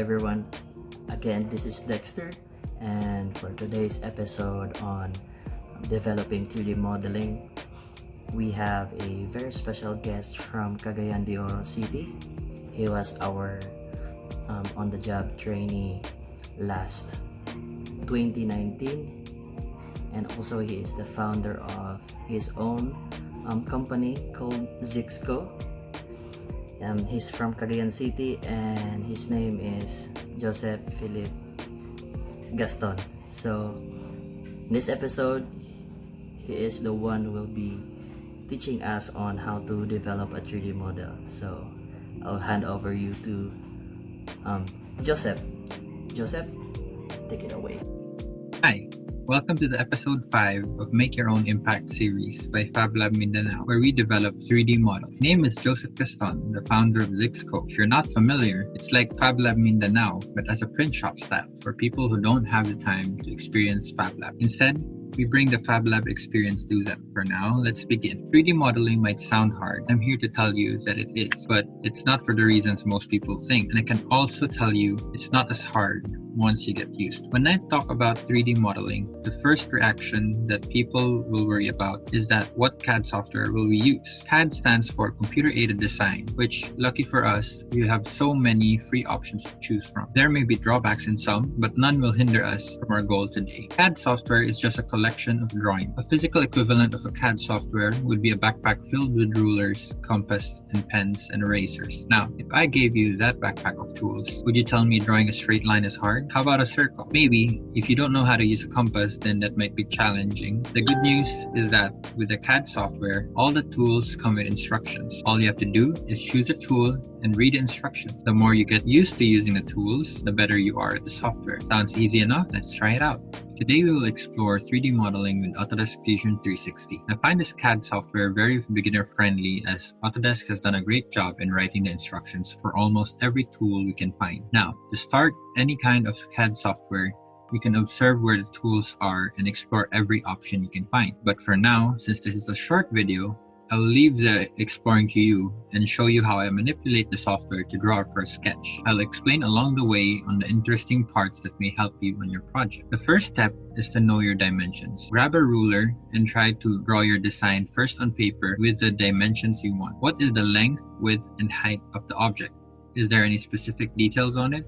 everyone. Again, this is Dexter, and for today's episode on developing 3D modeling, we have a very special guest from Cagayan de Oro City. He was our on-the-job trainee last 2019, and also he is the founder of his own company called Zixco. He's from Cagayan City, and his name is Joseph Philip Gaston. So in this episode, he is the one who will be teaching us on how to develop a 3D model. So I'll hand over you to Joseph. Joseph, take it away. Hi, welcome to the episode 5 of Make Your Own Impact series by FabLab Mindanao, where we develop 3D models. My name is Joseph Gaston, the founder of Zixco. If you're not familiar, it's like FabLab Mindanao, but as a print shop style for people who don't have the time to experience FabLab. Instead, we bring the FabLab experience to them. For now, let's begin. 3D modeling might sound hard. I'm here to tell you that it is, but it's not for the reasons most people think. And I can also tell you it's not as hard once you get used. When I talk about 3D modeling, the first reaction that people will worry about is that what CAD software will we use? CAD stands for Computer-Aided Design, which, lucky for us, we have so many free options to choose from. There may be drawbacks in some, but none will hinder us from our goal today. CAD software is just a collection of drawings. A physical equivalent of a CAD software would be a backpack filled with rulers, compass, and pens and erasers. Now, if I gave you that backpack of tools, would you tell me drawing a straight line is hard? How about a circle? Maybe. If you don't know how to use a compass, then that might be challenging. The good news is that with the CAD software, all the tools come with instructions. All you have to do is choose a tool and read the instructions. The more you get used to using the tools, the better you are at the software. Sounds easy enough? Let's try it out. Today we will explore 3D modeling with Autodesk Fusion 360. I find this CAD software very beginner-friendly, as Autodesk has done a great job in writing the instructions for almost every tool we can find. Now, to start any kind of CAD software, you can observe where the tools are and explore every option you can find. But for now, since this is a short video, I'll leave the exploring to you and show you how I manipulate the software to draw our first sketch. I'll explain along the way on the interesting parts that may help you on your project. The first step is to know your dimensions. Grab a ruler and try to draw your design first on paper with the dimensions you want. What is the length, width, and height of the object? Is there any specific details on it?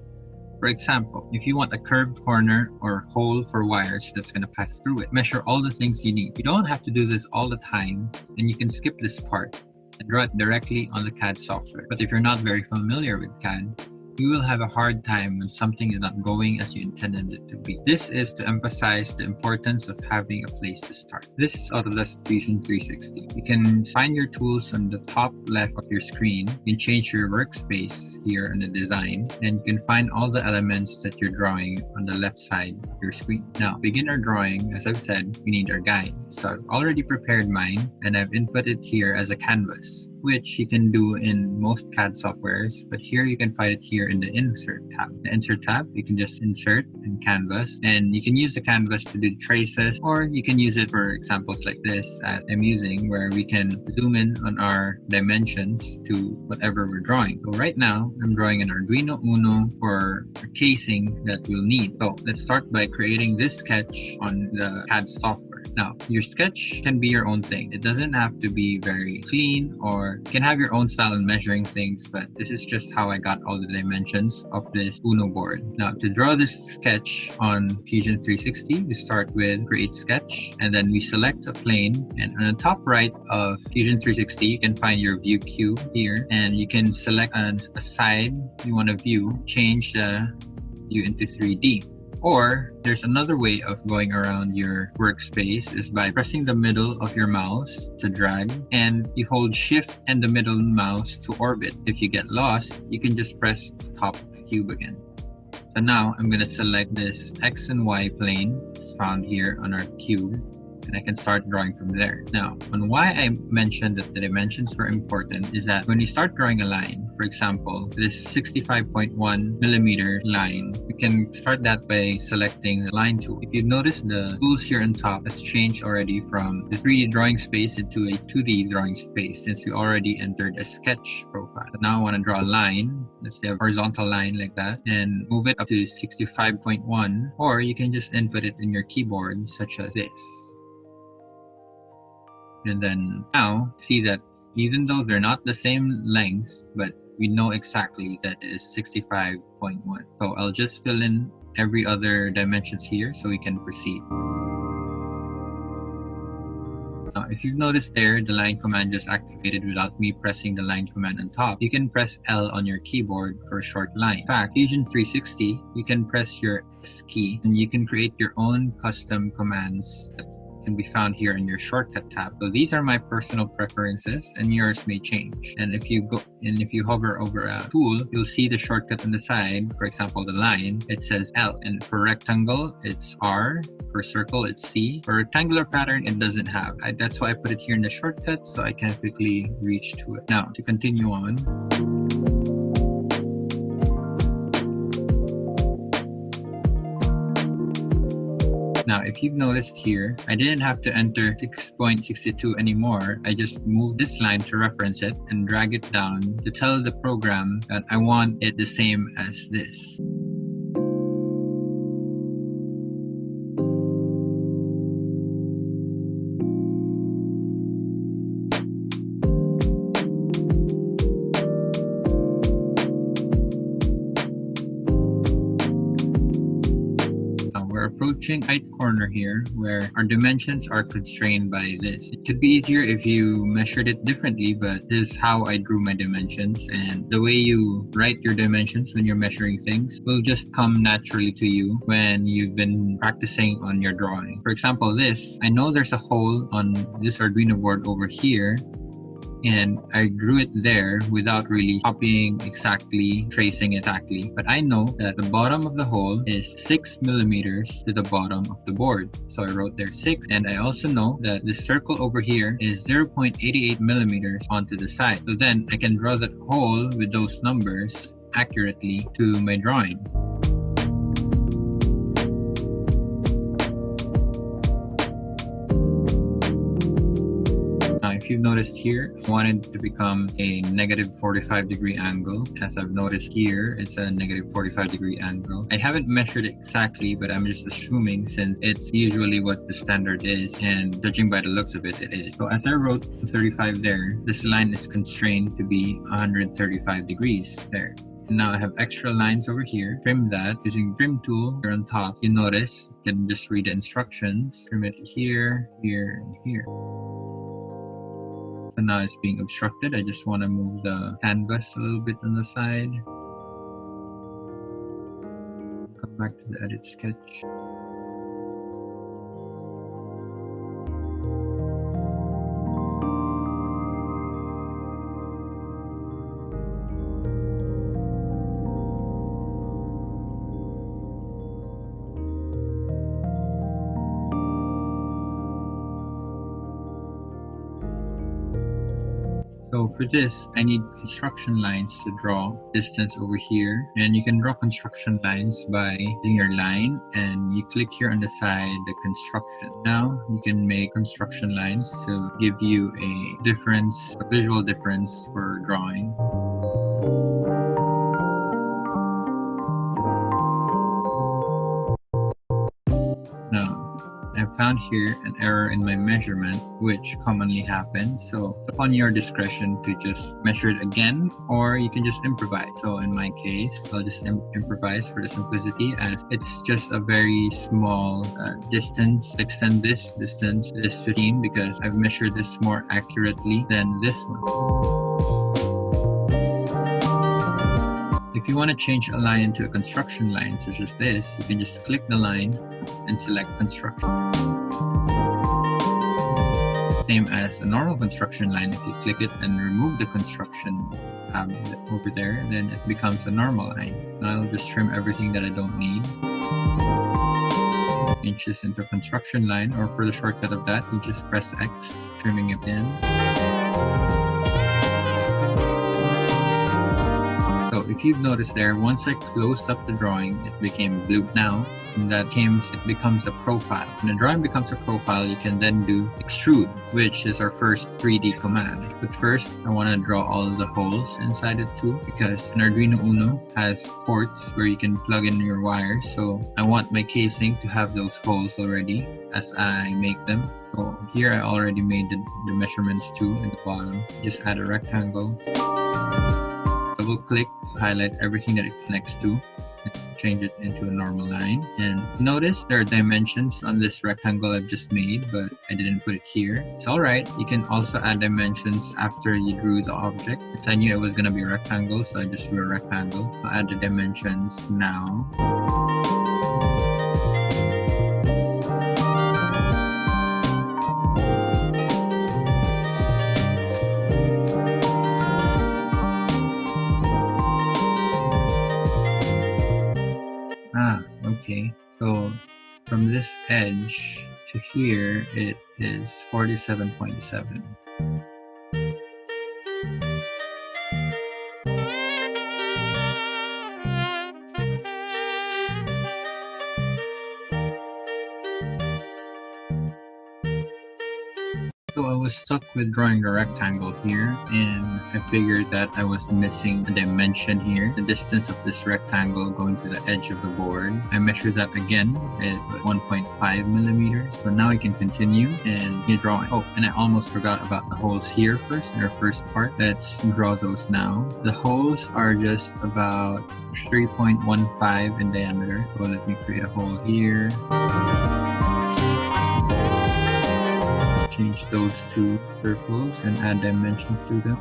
For example, if you want a curved corner or hole for wires that's going to pass through it, measure all the things you need. You don't have to do this all the time, and you can skip this part and draw it directly on the CAD software. But if you're not very familiar with CAD, you will have a hard time when something is not going as you intended it to be. This is to emphasize the importance of having a place to start. This is Autodesk Fusion 360. You can find your tools on the top left of your screen. You can change your workspace here in the design, and you can find all the elements that you're drawing on the left side of your screen. Now, to begin our drawing, as I've said, we need our guide. So I've already prepared mine, and I've input it here as a canvas, which you can do in most CAD softwares, but here you can find it here in the Insert tab. The Insert tab, you can just insert in canvas, and you can use the canvas to do traces, or you can use it for examples like this as I'm using, where we can zoom in on our dimensions to whatever we're drawing. So right now, I'm drawing an Arduino Uno for a casing that we'll need. So let's start by creating this sketch on the CAD software. Now, your sketch can be your own thing. It doesn't have to be very clean, or you can have your own style in measuring things, but this is just how I got all the dimensions of this Uno board. Now, to draw this sketch on Fusion 360, we start with Create Sketch, and then we select a plane, and on the top right of Fusion 360, you can find your view cube here, and you can select a side you want to view, change the view into 3D. Or there's another way of going around your workspace is by pressing the middle of your mouse to drag, and you hold shift and the middle mouse to orbit. If you get lost, you can just press the top cube again. So now I'm going to select this X and Y plane. It's found here on our cube. and I can start drawing from there. Now, on why I mentioned that the dimensions were important is that when you start drawing a line, for example, this 65.1 millimeter line, we can start that by selecting the line tool. If you notice, the tools here on top has changed already from the 3D drawing space into a 2D drawing space since we already entered a sketch profile. So now I want to draw a line, let's say a horizontal line like that, and move it up to 65.1, or you can just input it in your keyboard such as this. And then now see that even though they're not the same length, but we know exactly that it is 65.1. So I'll just fill in every other dimensions here so we can proceed. Now, if you've noticed there, the line command just activated without me pressing the line command on top. You can press L on your keyboard for a short line. In fact, Fusion 360, you can press your S key and you can create your own custom commands that can be found here in your shortcut tab. So these are my personal preferences and yours may change. And if you hover over a tool, you'll see the shortcut on the side. For example, the line, it says L, and for rectangle, it's R. For circle, it's C. For rectangular pattern, it doesn't have. That's why I put it here in the shortcut so I can quickly reach to it. Now, to continue on. Now, if you've noticed here, I didn't have to enter 6.62 anymore. I just moved this line to reference it and drag it down to tell the program that I want it the same as this. Approaching right corner here where our dimensions are constrained by this. It could be easier if you measured it differently, but this is how I drew my dimensions, and the way you write your dimensions when you're measuring things will just come naturally to you when you've been practicing on your drawing. For example, this, I know there's a hole on this Arduino board over here, and I drew it there without really copying exactly, tracing exactly. But I know that the bottom of the hole is 6 millimeters to the bottom of the board. So I wrote there 6. And I also know that this circle over here is 0.88 millimeters onto the side. So then I can draw that hole with those numbers accurately to my drawing. If you've noticed here, I wanted to become a negative 45-degree angle. As I've noticed here, it's a negative 45-degree angle. I haven't measured it exactly, but I'm just assuming since it's usually what the standard is, and judging by the looks of it, it is. So as I wrote 35 there, this line is constrained to be 135 degrees there. And now I have extra lines over here. Trim that using trim tool here on top. You notice, you can just read the instructions. Trim it here, here, and here. So now it's being obstructed. I just want to move the canvas a little bit on the side. Come back to the edit sketch. So for this, I need construction lines to draw distance over here. And you can draw construction lines by using your line, and you click here on the side, the construction. Now you can make construction lines to give you a difference, a visual difference for drawing. Now, I found here an error in my measurement, which commonly happens. So it's upon your discretion to just measure it again, or you can just improvise. So in my case, I'll just improvise for the simplicity, as it's just a very small distance. Extend this distance, this 15, because I've measured this more accurately than this one. If you want to change a line into a construction line such as this, you can just click the line and select construction. Same as a normal construction line. If you click it and remove the construction tab over there, then it becomes a normal line. And I'll just trim everything that I don't need. inches into construction line, or for the shortcut of that, you just press X, trimming it in. So if you've noticed there, once I closed up the drawing, it became blue. Now, it becomes a profile. When a drawing becomes a profile, you can then do extrude, which is our first 3D command. But first, I want to draw all of the holes inside it too, because an Arduino Uno has ports where you can plug in your wires. So I want my casing to have those holes already as I make them. So here I already made the measurements too in the bottom. Just add a rectangle. Double click to highlight everything that it connects to. Change it into a normal line, and notice there are dimensions on this rectangle I've just made, but I didn't put it here. It's alright. You can also add dimensions after you drew the object. Since I knew it was going to be a rectangle, so I just drew a rectangle. I'll add the dimensions now. Okay, so from this edge to here, it is 47.7. So I was stuck with drawing the rectangle here, and I figured that I was missing a dimension here, the distance of this rectangle going to the edge of the board. I measured that again at 1.5 millimeters. So now I can continue and keep drawing. Oh, and I almost forgot about the holes here first in our first part. Let's draw those now. The holes are just about 3.15 in diameter. So let me create a hole here. Change those two circles and add dimensions to them.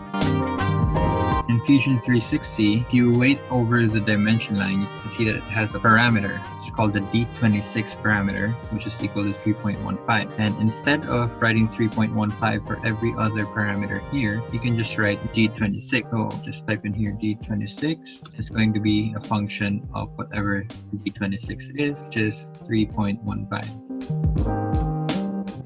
In Fusion 360, if you wait over the dimension line, you can see that it has a parameter. It's called the D26 parameter, which is equal to 3.15. And instead of writing 3.15 for every other parameter here, you can just write D26. So just type in here D26. It's going to be a function of whatever D26 is, which is 3.15.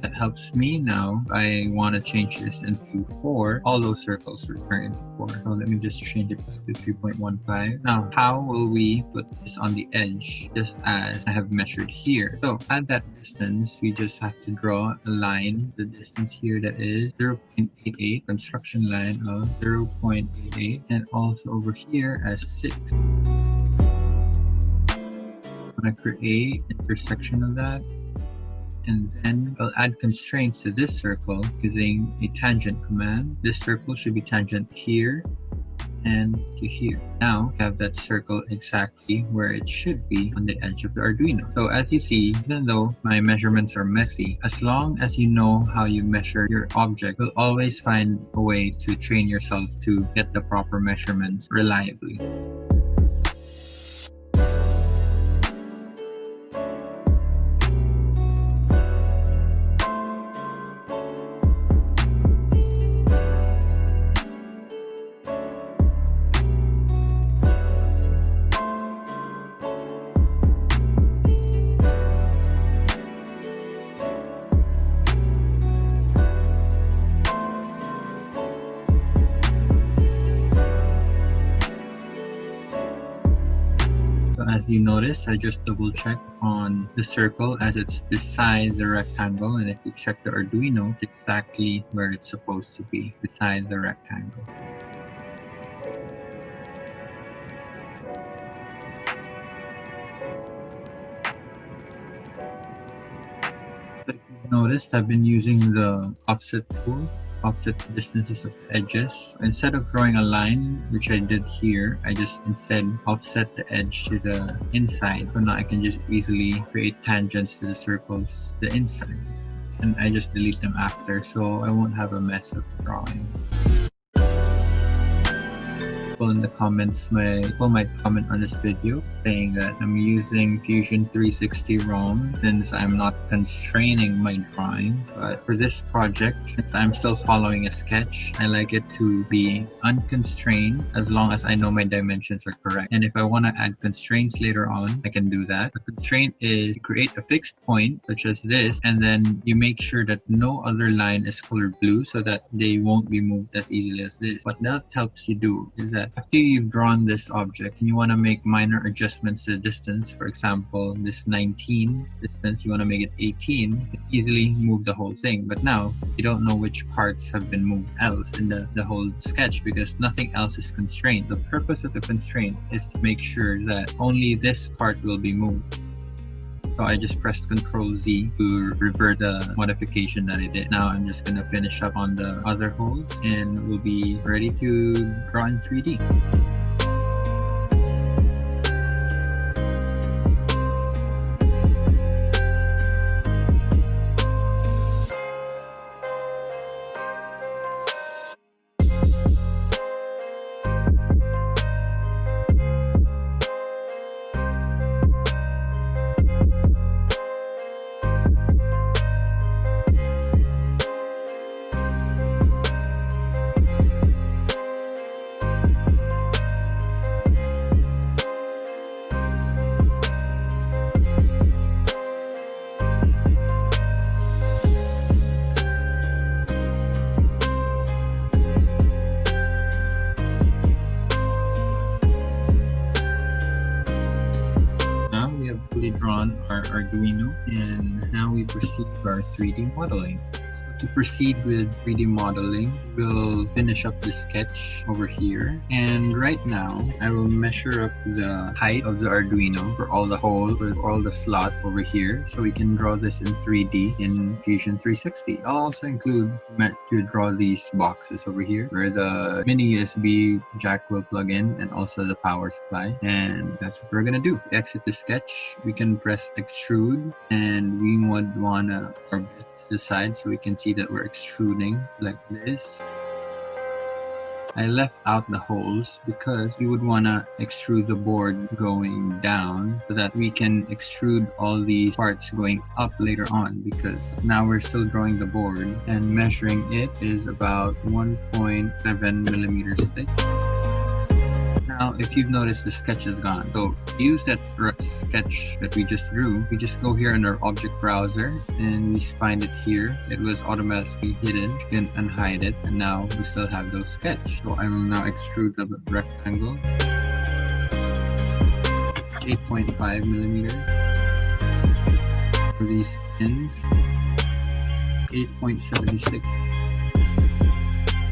That helps me now. I want to change this into 4. All those circles will turn into 4. So let me just change it to 3.15. Now, how will we put this on the edge, just as I have measured here? So at that distance, we just have to draw a line. The distance here that is 0.88, construction line of 0.88, and also over here as 6. I'm going to create intersection of that. And then I'll add constraints to this circle using a tangent command. This circle should be tangent here and to here. Now I have that circle exactly where it should be on the edge of the Arduino. So as you see, even though my measurements are messy, as long as you know how you measure your object, you'll always find a way to train yourself to get the proper measurements reliably. As you notice, I just double check on the circle as it's beside the rectangle, and if you check the Arduino, it's exactly where it's supposed to be, beside the rectangle. So if you've noticed, I've been using the offset tool. Offset the distances of the edges. Instead of drawing a line, which I did here, I just instead offset the edge to the inside. So now I can just easily create tangents to the circles to the inside. And I just delete them after, so I won't have a mess of drawing. people in the comments people might comment on this video saying that I'm using Fusion 360 wrong since I'm not constraining my drawing. But for this project, since I'm still following a sketch, I like it to be unconstrained as long as I know my dimensions are correct. And if I want to add constraints later on, I can do that. A constraint is create a fixed point such as this, and then you make sure that no other line is colored blue so that they won't be moved as easily as this. What that helps you do is that after you've drawn this object and you want to make minor adjustments to the distance, for example, this 19 distance, you want to make it 18, you can easily move the whole thing. But now you don't know which parts have been moved else in the whole sketch because nothing else is constrained. The purpose of the constraint is to make sure that only this part will be moved. So I just pressed Ctrl Z to revert the modification that I did. Now I'm just gonna finish up on the other holes and we'll be ready to draw in 3D. Drawn our Arduino, and now we proceed to our 3D modeling. To proceed with 3D modeling, we'll finish up the sketch over here, and right now I will measure up the height of the Arduino for all the holes, for all the slots over here, so we can draw this in 3D in Fusion 360. I'll also include to draw these boxes over here where the mini USB jack will plug in and also the power supply, and that's what we're gonna do. To exit the sketch, we can press extrude, and we would wanna orbit the side so we can see that we're extruding like this. I left out the holes because we would want to extrude the board going down so that we can extrude all these parts going up later on, because now we're still drawing the board and measuring it is about 1.7 millimeters thick. Now, if you've noticed, the sketch is gone. So to use that sketch that we just drew, we just go here in our object browser and we find it here. It was automatically hidden. You can unhide it, and now we still have those sketch. So I will now extrude the rectangle, 8.5 millimeters. For these pins, 8.76.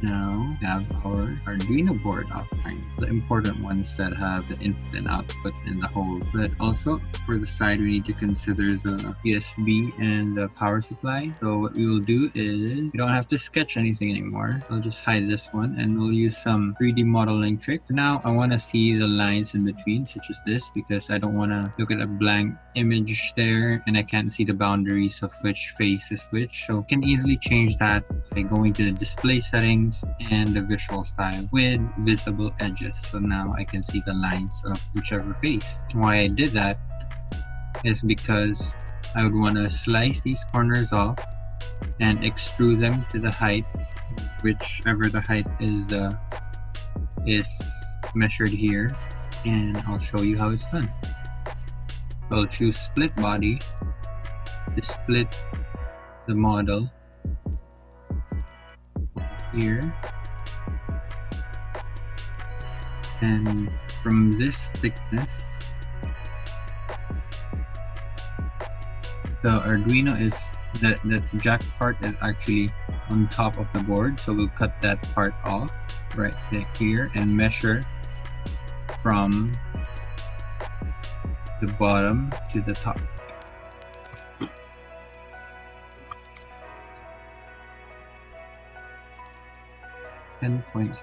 Now we have our Arduino board outline, the important ones that have the input and output in the hole. But also for the side, we need to consider the USB and the power supply. So what we will do is we don't have to sketch anything anymore. I'll just hide this one and we'll use some 3D modeling trick. Now I want to see the lines in between, such as this, because I don't want to look at a blank image there and I can't see the boundaries of which face is which. So I can easily change that by going to the display settings and the visual style with visible edges. So now I can see the lines of whichever face. Why I did that is because I would want to slice these corners off and extrude them to the height, whichever the height is measured here, and I'll show you how it's done. I'll choose split body to split the model here, and from this thickness the Arduino is the jack part is actually on top of the board, so we'll cut that part off right here and measure from the bottom to the top. Points.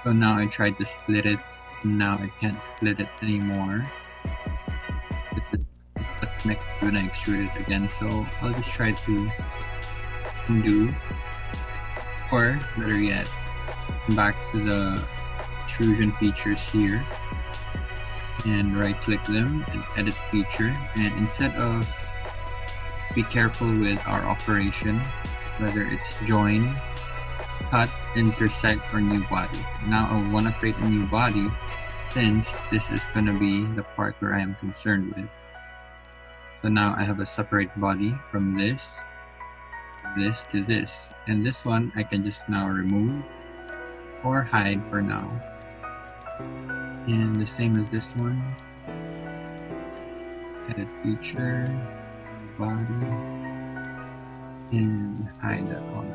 So now I tried to split it Now I can't split it anymore. It's when I extrude it again, so I'll just try to undo, or better yet, come back to the extrusion features here and right click them and edit feature, and instead of, be careful with our operation, whether it's join, cut, intersect, or new body. Now I want to create a new body since this is going to be the part where I am concerned with. So now I have a separate body from this to this, and this one I can just now remove or hide for now. And the same as this one, edit feature, body, and hide that one.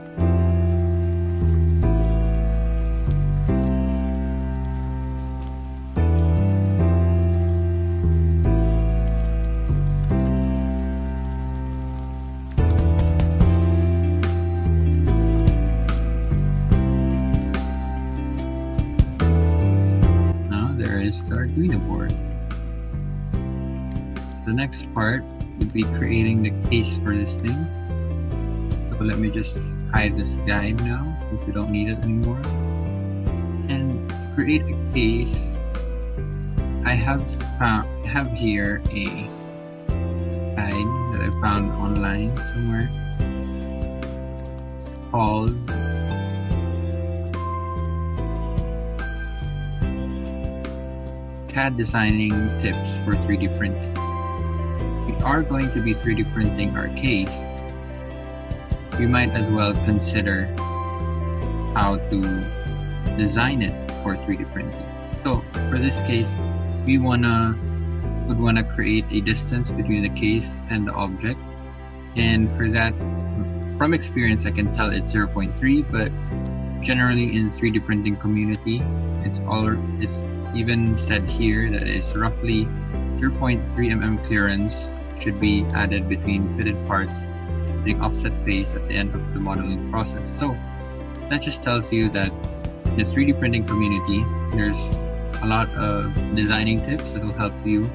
The Arduino board. The next part would be creating the case for this thing. So let me just hide this guide now since we don't need it anymore. And create a case. I have here a guide that I found online somewhere called CAD designing tips for 3D printing. We are going to be 3D printing our case. We might as well consider how to design it for 3D printing. So for this case, we would wanna create a distance between the case and the object, and for that, from experience, I can tell it's 0.3, but generally in 3D printing community, it's even said here that it's roughly 0.3 mm clearance should be added between fitted parts using offset face at the end of the modeling process. So that just tells you that in the 3D printing community, there's a lot of designing tips that will help you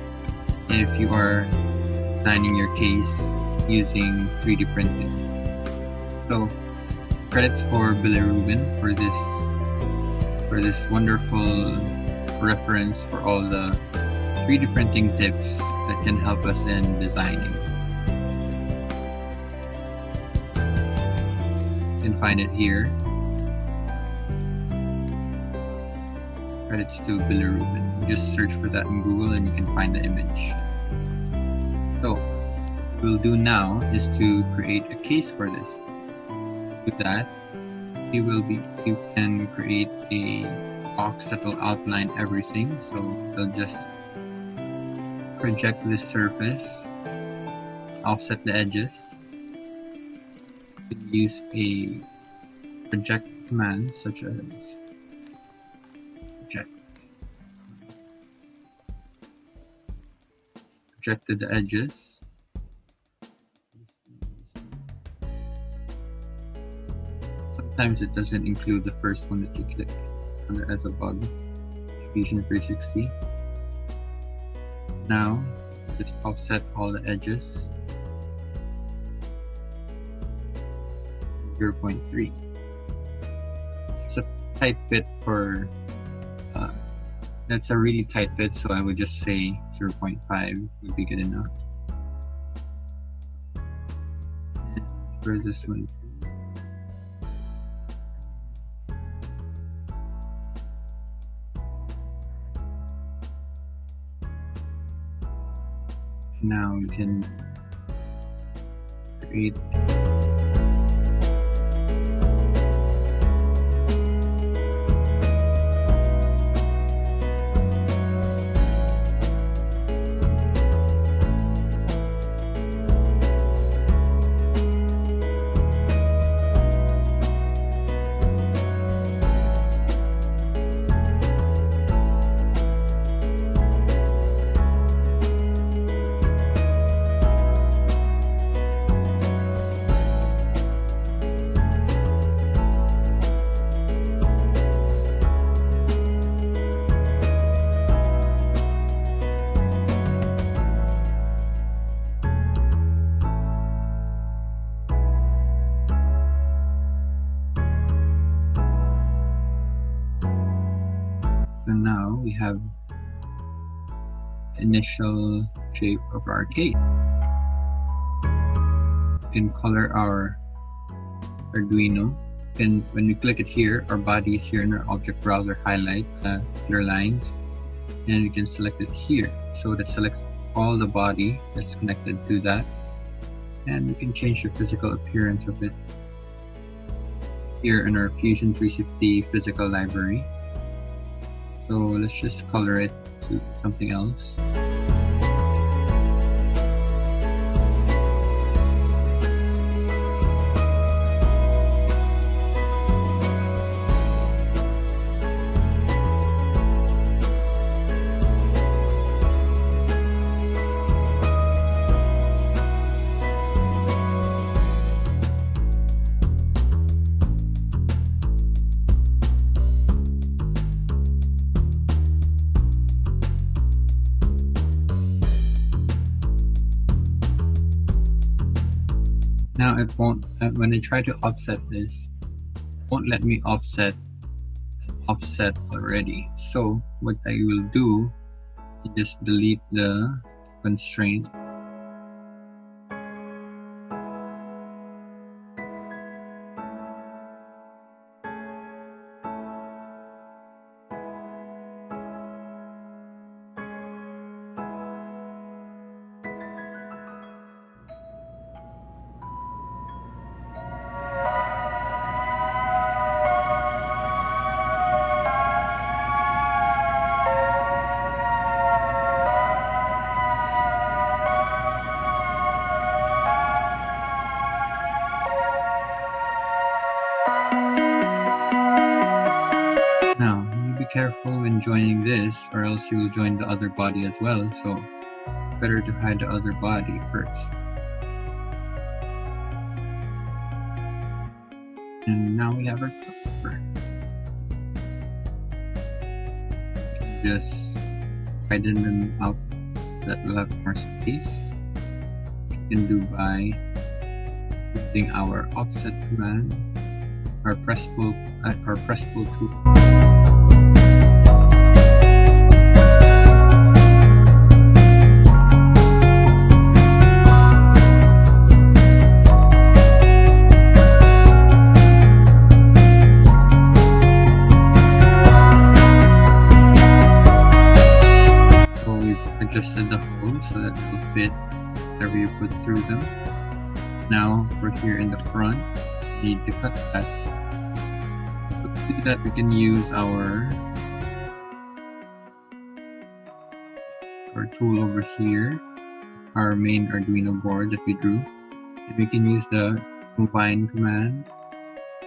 if you are designing your case using 3D printing. So credits for Bilirubin for this wonderful reference for all the 3D printing tips that can help us in designing. You can find it here. Credits to Bilirubin. You just search for that in Google and you can find the image. So what we'll do now is to create a case for this. With that, you can create a box that will outline everything. So they'll just project this surface, offset the edges, use a project command such as projected the edges. Sometimes it doesn't include the first one that you click as a bug. Fusion 360. Now just offset all the edges. 0.3. It's a tight fit for that's a really tight fit, so I would just say 0.5 would be good enough. And for this one, now we can create we have initial shape of our cake. We can color our Arduino. And when we click it here, our body is here in our object browser highlight clear lines, and we can select it here. So that selects all the body that's connected to that, and we can change the physical appearance of it here in our Fusion 360 physical library. So let's just color it to something else. Now it won't, when I try to offset this, it won't let me offset already. So what I will do is just delete the constraint. Now, you be careful when joining this, or else you will join the other body as well. So it's better to hide the other body first. And now we have our cover. Just widen them out so that we'll have more space. We can do by using our offset command, our press pull tool. Adjusted the holes so that it will fit whatever you put through them. Now we're here in the front. We need to cut that. To do that, we can use our tool over here, our main Arduino board that we drew. And we can use the combine command,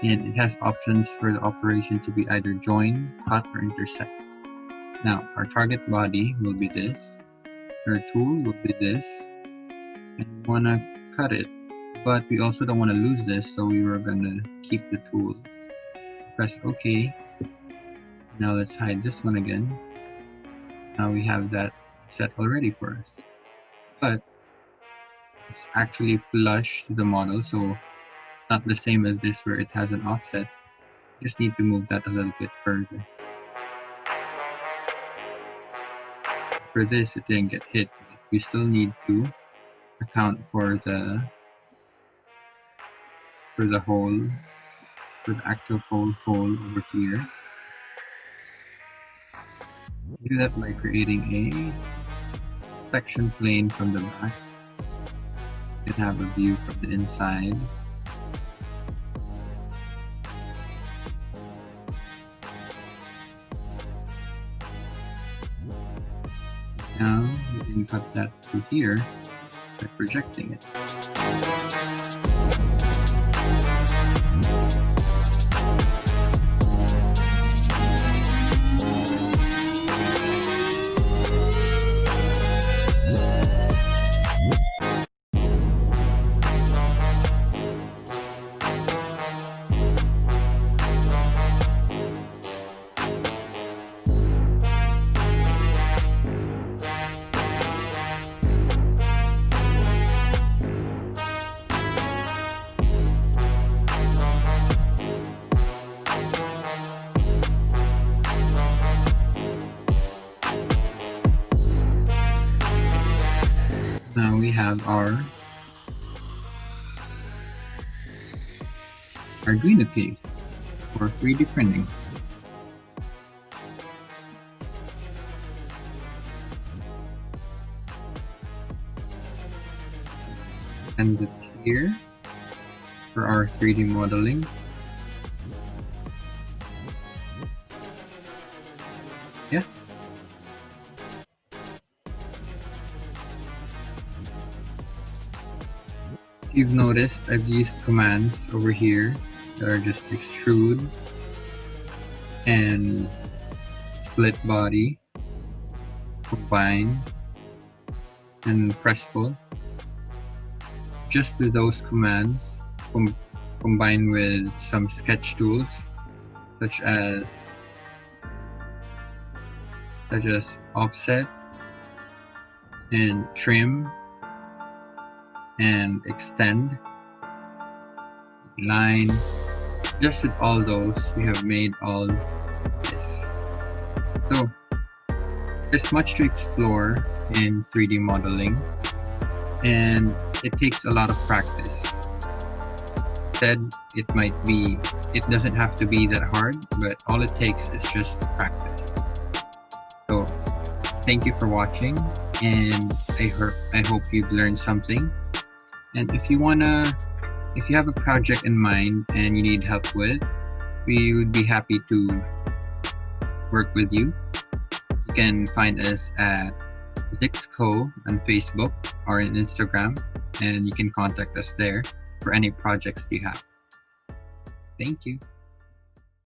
and it has options for the operation to be either join, cut, or intersect. Now our target body will be this. Our tool will be this, and we want to cut it, but we also don't want to lose this, so we were going to keep the tool. Press OK. Now let's hide this one again. Now we have that set already for us, but it's actually flush to the model, so not the same as this where it has an offset. Just need to move that a little bit further. For this, it didn't get hit. We still need to account for the hole, for the actual hole over here. We do that by creating a section plane from the back. You can have a view from the inside. Now we can cut that through here by projecting it. have our Arduino case for 3D printing. And it here for our 3D modeling. Yeah. If you've noticed, I've used commands over here that are just extrude and split body, combine, and press pull. Just with those commands, combined with some sketch tools such as offset and trim and extend, line. Just with all those, we have made all this. So there's much to explore in 3D modeling, and it takes a lot of practice. Said it doesn't have to be that hard, but all it takes is just practice. So thank you for watching, and I hope you've learned something. And if you have a project in mind and you need help with, we would be happy to work with you. You can find us at Zixco on Facebook or on Instagram, and you can contact us there for any projects you have. Thank you.